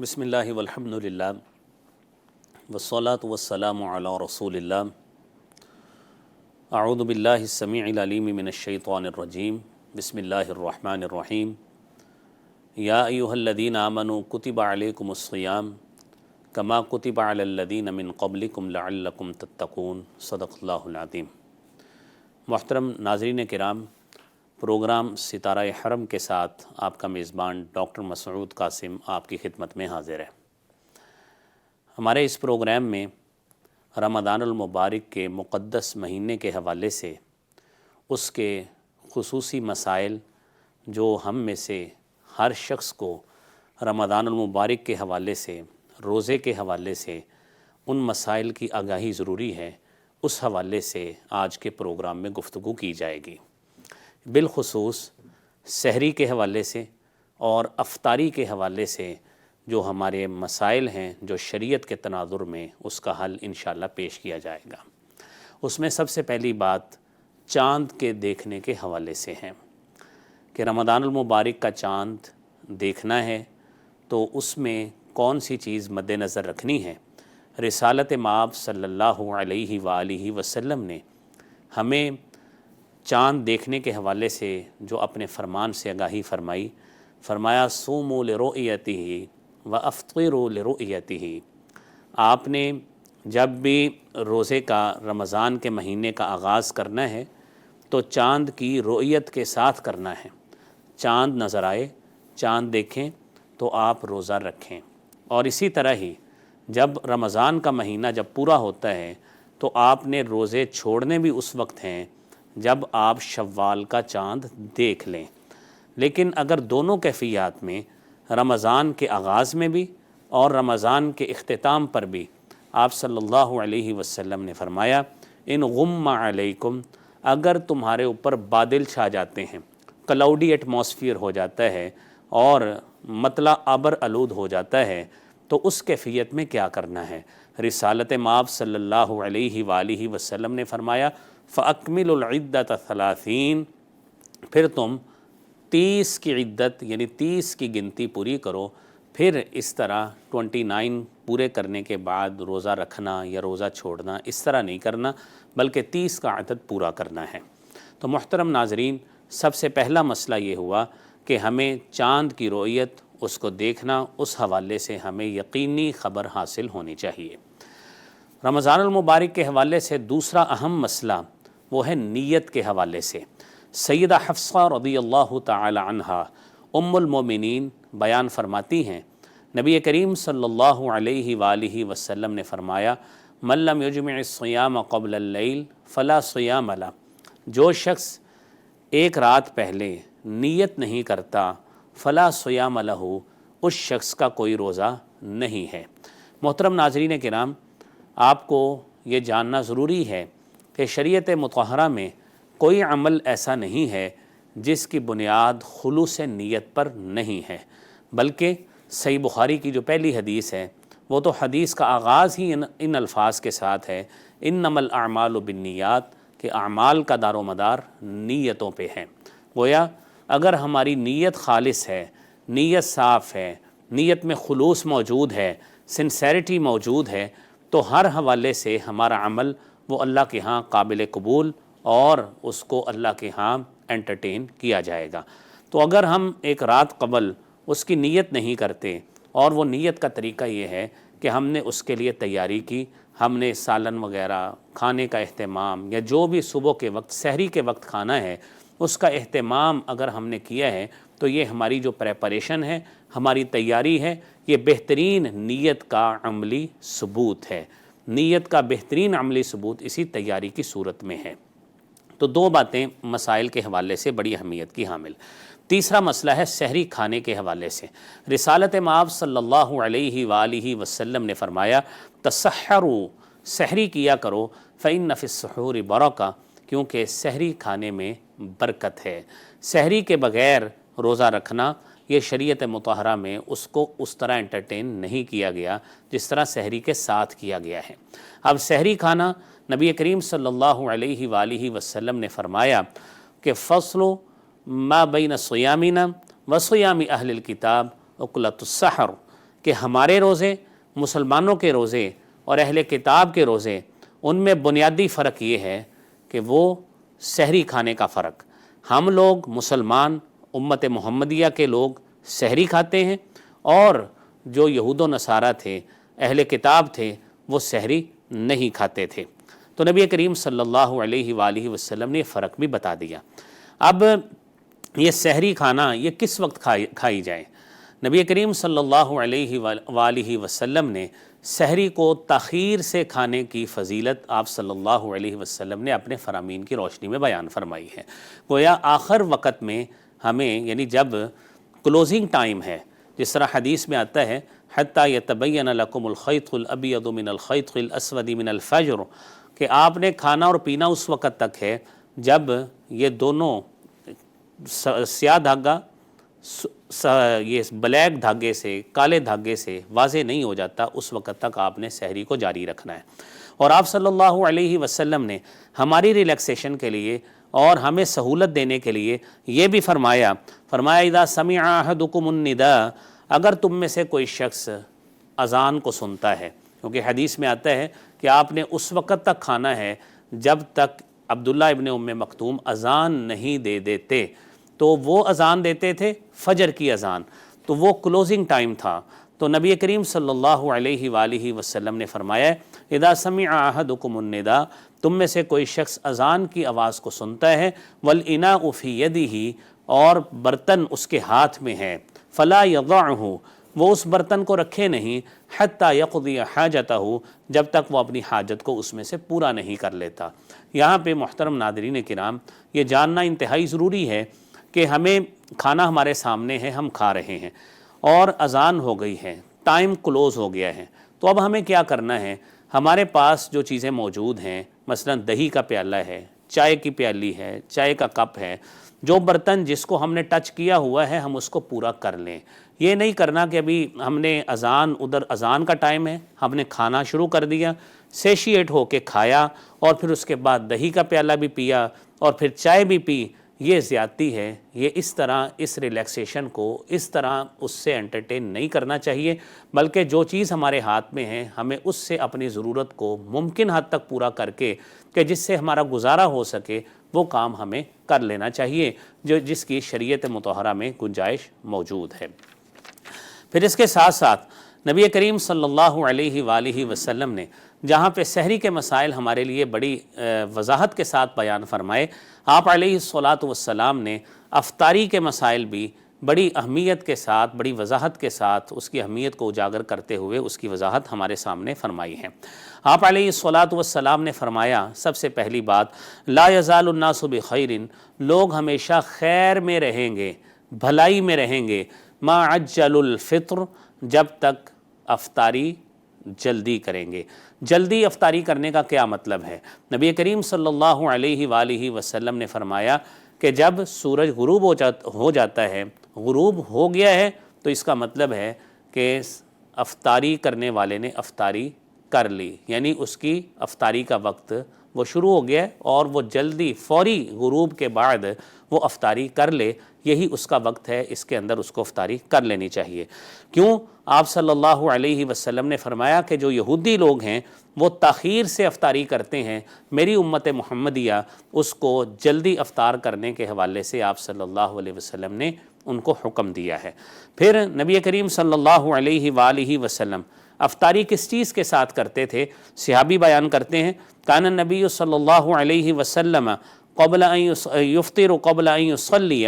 بسم اللہ والحمد للہ والصلاة والسلام علی رسول اللہ اعوذ باللہ السمیع العلیم من الشیطان الرجیم بسم اللہ الرحمن الرحیم یا ایہا الذین آمنوا کتب علیکم الصیام کما کتب علی الذین من قبلکم لعلکم تتقون صدق اللہ العظیم۔ محترم ناظرین کرام، پروگرام ستارہ حرم کے ساتھ آپ کا میزبان ڈاکٹر مسعود قاسم آپ کی خدمت میں حاضر ہے۔ ہمارے اس پروگرام میں رمضان المبارک کے مقدس مہینے کے حوالے سے اس کے خصوصی مسائل جو ہم میں سے ہر شخص کو رمضان المبارک کے حوالے سے، روزے کے حوالے سے ان مسائل کی آگاہی ضروری ہے، اس حوالے سے آج کے پروگرام میں گفتگو کی جائے گی۔ بالخصوص سحری کے حوالے سے اور افطاری کے حوالے سے جو ہمارے مسائل ہیں، جو شریعت کے تناظر میں اس کا حل انشاءاللہ پیش کیا جائے گا۔ اس میں سب سے پہلی بات چاند کے دیکھنے کے حوالے سے ہے کہ رمضان المبارک کا چاند دیکھنا ہے تو اس میں کون سی چیز مد نظر رکھنی ہے۔ رسالت مآب صلی اللہ علیہ وآلہ وسلم نے ہمیں چاند دیکھنے کے حوالے سے جو اپنے فرمان سے آگاہی فرمایا صوموا لرؤیتہ وافطروا لرؤیتہ۔ آپ نے جب بھی روزے کا، رمضان کے مہینے کا آغاز کرنا ہے تو چاند کی رؤیت کے ساتھ کرنا ہے۔ چاند نظر آئے، چاند دیکھیں تو آپ روزہ رکھیں۔ اور اسی طرح ہی جب رمضان کا مہینہ جب پورا ہوتا ہے تو آپ نے روزے چھوڑنے بھی اس وقت ہیں جب آپ شوال کا چاند دیکھ لیں۔ لیکن اگر دونوں کیفیات میں، رمضان کے آغاز میں بھی اور رمضان کے اختتام پر بھی، آپ صلی اللہ علیہ وسلم نے فرمایا ان غم علیکم، اگر تمہارے اوپر بادل چھا جاتے ہیں، کلاؤڈی ایٹماسفیئر ہو جاتا ہے اور مطلع ابر آلود ہو جاتا ہے، تو اس کیفیت میں کیا کرنا ہے۔ رسالت مآب صلی اللہ علیہ وآلہ وسلم نے فرمایا فَأَكْمِلُوا الْعِدَّةَ 30، پھر تم 30 کی عدت یعنی 30 کی گنتی پوری کرو۔ پھر اس طرح 29 پورے کرنے کے بعد روزہ رکھنا یا روزہ چھوڑنا اس طرح نہیں کرنا، بلکہ 30 کا عدد پورا کرنا ہے۔ تو محترم ناظرین، سب سے پہلا مسئلہ یہ ہوا کہ ہمیں چاند کی رؤیت، اس کو دیکھنا، اس حوالے سے ہمیں یقینی خبر حاصل ہونی چاہیے۔ رمضان المبارک کے حوالے سے دوسرا اہم مسئلہ وہ ہے نیت کے حوالے سے۔ سیدہ حفصہ رضی اللہ تعالی عنہ ام المومنین بیان فرماتی ہیں، نبی کریم صلی اللہ علیہ وآلہ وسلم نے فرمایا من لم یجمع الصیام قبل اللیل فلا صیام لہ، جو شخص ایک رات پہلے نیت نہیں کرتا فلا صیام لہ، اس شخص کا کوئی روزہ نہیں ہے۔ محترم ناظرین کرام، آپ کو یہ جاننا ضروری ہے کہ شریعت مطہرہ میں کوئی عمل ایسا نہیں ہے جس کی بنیاد خلوص نیت پر نہیں ہے، بلکہ صحیح بخاری کی جو پہلی حدیث ہے وہ تو حدیث کا آغاز ہی ان الفاظ کے ساتھ ہے انما الاعمال بالنیات، کہ اعمال کا دار و مدار نیتوں پہ ہے۔ گویا اگر ہماری نیت خالص ہے، نیت صاف ہے، نیت میں خلوص موجود ہے، سنسیریٹی موجود ہے، تو ہر حوالے سے ہمارا عمل وہ اللہ کے ہاں قابل قبول اور اس کو اللہ کے ہاں انٹرٹین کیا جائے گا۔ تو اگر ہم ایک رات قبل اس کی نیت نہیں کرتے، اور وہ نیت کا طریقہ یہ ہے کہ ہم نے اس کے لیے تیاری کی، ہم نے سالن وغیرہ کھانے کا اہتمام، یا جو بھی صبح کے وقت سحری کے وقت کھانا ہے اس کا اہتمام اگر ہم نے کیا ہے، تو یہ ہماری جو پریپریشن ہے، ہماری تیاری ہے، یہ بہترین نیت کا عملی ثبوت ہے۔ نیت کا بہترین عملی ثبوت اسی تیاری کی صورت میں ہے۔ تو دو باتیں مسائل کے حوالے سے بڑی اہمیت کی حامل۔ تیسرا مسئلہ ہے سحری کھانے کے حوالے سے۔ رسالت مآب صلی اللہ علیہ وآلہ وسلم نے فرمایا تسحروا، سحری کیا کرو، فإن فی السحور برکہ، کیونکہ سحری کھانے میں برکت ہے۔ سحری کے بغیر روزہ رکھنا، یہ شریعت مطہرہ میں اس کو اس طرح انٹرٹین نہیں کیا گیا جس طرح سحری کے ساتھ کیا گیا ہے۔ اب سحری کھانا، نبی کریم صلی اللہ علیہ وآلہ وسلم نے فرمایا کہ فصل ما بین صیامنا و صیام اہل الکتاب اکلۃ السحر، کہ ہمارے روزے، مسلمانوں کے روزے اور اہل کتاب کے روزے، ان میں بنیادی فرق یہ ہے کہ وہ سحری کھانے کا فرق۔ ہم لوگ مسلمان امت محمدیہ کے لوگ سحری کھاتے ہیں، اور جو یہود و نصارہ تھے، اہل کتاب تھے، وہ سحری نہیں کھاتے تھے۔ تو نبی کریم صلی اللہ علیہ وآلہ وسلم نے یہ فرق بھی بتا دیا۔ اب یہ سحری کھانا یہ کس وقت کھائی جائے؟ نبی کریم صلی اللہ علیہ وآلہ وسلم نے سحری کو تاخیر سے کھانے کی فضیلت آپ صلی اللہ علیہ وسلم نے اپنے فرامین کی روشنی میں بیان فرمائی ہے۔ گویا آخر وقت میں ہمیں، یعنی جب کلوزنگ ٹائم ہے، جس طرح حدیث میں آتا ہے حتیٰ یتبین لکم الخیط الابیض من الخیط الاسود من الفجر، کہ آپ نے کھانا اور پینا اس وقت تک ہے جب یہ دونوں سیاہ دھاگا یہ بلیک دھاگے سے، کالے دھاگے سے واضح نہیں ہو جاتا، اس وقت تک آپ نے سحری کو جاری رکھنا ہے۔ اور آپ صلی اللہ علیہ وسلم نے ہماری ریلیکسیشن کے لیے اور ہمیں سہولت دینے کے لیے یہ بھی فرمایا اذا سمع احدکم النداء، اگر تم میں سے کوئی شخص اذان کو سنتا ہے، کیونکہ حدیث میں آتا ہے کہ آپ نے اس وقت تک کھانا ہے جب تک عبداللہ ابن ام مکتوم اذان نہیں دے دیتے، تو وہ اذان دیتے تھے فجر کی اذان، تو وہ کلوزنگ ٹائم تھا۔ تو نبی کریم صلی اللہ علیہ وآلہ وسلم نے فرمایا اذا سمع احدکم النداء، تم میں سے کوئی شخص اذان کی آواز کو سنتا ہے، والاناء فی یدہ، اور برتن اس کے ہاتھ میں ہے، فلا یضعہ، وہ اس برتن کو رکھے نہیں، حتی یقضی حاجتہ، جب تک وہ اپنی حاجت کو اس میں سے پورا نہیں کر لیتا۔ یہاں پہ محترم ناظرین کرام، یہ جاننا انتہائی ضروری ہے کہ ہمیں کھانا ہمارے سامنے ہے، ہم کھا رہے ہیں اور اذان ہو گئی ہے، ٹائم کلوز ہو گیا ہے، تو اب ہمیں کیا کرنا ہے؟ ہمارے پاس جو چیزیں موجود ہیں، مثلا دہی کا پیالہ ہے، چائے کی پیالی ہے، چائے کا کپ ہے، جو برتن جس کو ہم نے ٹچ کیا ہوا ہے ہم اس کو پورا کر لیں۔ یہ نہیں کرنا کہ ابھی ہم نے ادھر اذان کا ٹائم ہے، ہم نے کھانا شروع کر دیا، سیشیٹ ہو کے کھایا، اور پھر اس کے بعد دہی کا پیالہ بھی پیا اور پھر چائے بھی پی۔ یہ زیادتی ہے، یہ اس طرح اس ریلیکسیشن کو اس طرح اس سے انٹرٹین نہیں کرنا چاہیے، بلکہ جو چیز ہمارے ہاتھ میں ہے ہمیں اس سے اپنی ضرورت کو ممکن حد تک پورا کر کے، کہ جس سے ہمارا گزارا ہو سکے، وہ کام ہمیں کر لینا چاہیے، جس کی شریعت مطہرہ میں گنجائش موجود ہے۔ پھر اس کے ساتھ ساتھ نبی کریم صلی اللہ علیہ وآلہ وسلم نے جہاں پہ سحری کے مسائل ہمارے لیے بڑی وضاحت کے ساتھ بیان فرمائے، آپ علیہ الصلاۃ والسلام نے افطاری کے مسائل بھی بڑی اہمیت کے ساتھ، بڑی وضاحت کے ساتھ اس کی اہمیت کو اجاگر کرتے ہوئے اس کی وضاحت ہمارے سامنے فرمائی ہے۔ آپ علیہ الصلاۃ والسلام نے فرمایا، سب سے پہلی بات، لا یزال الناس بخیر، لوگ ہمیشہ خیر میں رہیں گے، بھلائی میں رہیں گے، ما عجل الفطر، جب تک افطاری جلدی کریں گے۔ جلدی افطاری کرنے کا کیا مطلب ہے؟ نبی کریم صلی اللہ علیہ وآلہ وسلم نے فرمایا کہ جب سورج غروب ہو جاتا ہے، غروب ہو گیا ہے، تو اس کا مطلب ہے کہ افطاری کرنے والے نے افطاری کر لی، یعنی اس کی افطاری کا وقت وہ شروع ہو گیا ہے، اور وہ جلدی فوری غروب کے بعد وہ افطاری کر لے، یہی اس کا وقت ہے، اس کے اندر اس کو افطاری کر لینی چاہیے۔ کیوں؟ آپ صلی اللہ علیہ وسلم نے فرمایا کہ جو یہودی لوگ ہیں وہ تاخیر سے افطاری کرتے ہیں، میری امت محمدیہ اس کو جلدی افطار کرنے کے حوالے سے آپ صلی اللہ علیہ وسلم نے ان کو حکم دیا ہے۔ پھر نبی کریم صلی اللہ علیہ وآلہ وسلم افطاری کس چیز کے ساتھ کرتے تھے؟ صحابی بیان کرتے ہیں، کان النبی صلی اللہ علیہ وسلم قبل ان یفطر قبل ان یصلی،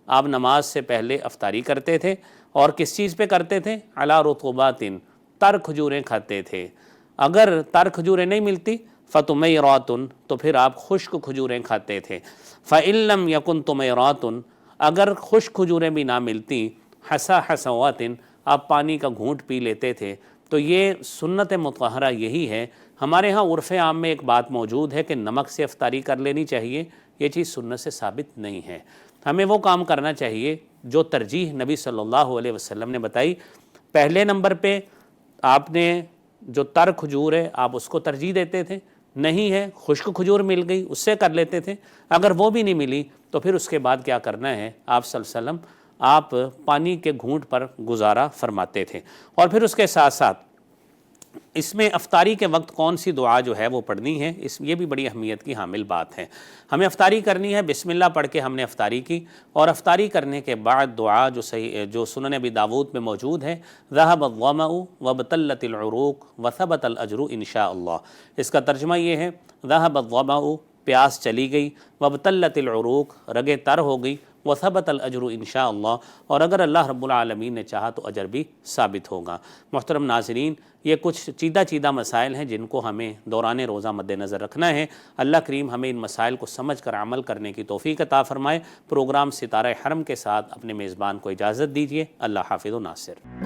آپ نماز سے پہلے افطاری کرتے تھے، اور کس چیز پہ کرتے تھے؟ علی رطوبات، تر کھجوریں کھاتے تھے۔ اگر تر کھجوریں نہیں ملتی فتمیرات، تو پھر آپ خشک کھجوریں کھاتے تھے۔ فإن لم یکن تمیرات، اگر خشک کھجوریں بھی نہ ملتی، حسا حسوات، آپ پانی کا گھونٹ پی لیتے تھے۔ تو یہ سنت مطہرہ یہی ہے۔ ہمارے ہاں عرف عام میں ایک بات موجود ہے کہ نمک سے افطاری کر لینی چاہیے، یہ چیز سنت سے ثابت نہیں ہے۔ ہمیں وہ کام کرنا چاہیے جو ترجیح نبی صلی اللہ علیہ وسلم نے بتائی۔ پہلے نمبر پہ آپ نے جو تر کھجور ہے آپ اس کو ترجیح دیتے تھے، نہیں ہے خشک کھجور مل گئی اس سے کر لیتے تھے، اگر وہ بھی نہیں ملی تو پھر اس کے بعد کیا کرنا ہے؟ آپ صلی اللہ علیہ وسلم آپ پانی کے گھونٹ پر گزارا فرماتے تھے۔ اور پھر اس کے ساتھ ساتھ اس میں افطاری کے وقت کون سی دعا جو ہے وہ پڑھنی ہے، یہ بھی بڑی اہمیت کی حامل بات ہے۔ ہمیں افطاری کرنی ہے، بسم اللہ پڑھ کے ہم نے افطاری کی، اور افطاری کرنے کے بعد دعا جو سنن ابی داود میں موجود ہے، ذهب الظمأ وابتلت العروق وثبت الاجر انشاء اللہ۔ اس کا ترجمہ یہ ہے، ذهب الظمأ پیاس چلی گئی، وابتلت العروق رگیں تر ہو گئی، وثبت الاجر انشاء اللہ، اور اگر اللہ رب العالمین نے چاہا تو اجر بھی ثابت ہوگا۔ محترم ناظرین، یہ کچھ چیدہ مسائل ہیں جن کو ہمیں دوران روزہ مد نظر رکھنا ہے۔ اللہ کریم ہمیں ان مسائل کو سمجھ کر عمل کرنے کی توفیق عطا فرمائے۔ پروگرام ستارہ حرم کے ساتھ اپنے میزبان کو اجازت دیجیے۔ اللہ حافظ و ناصر۔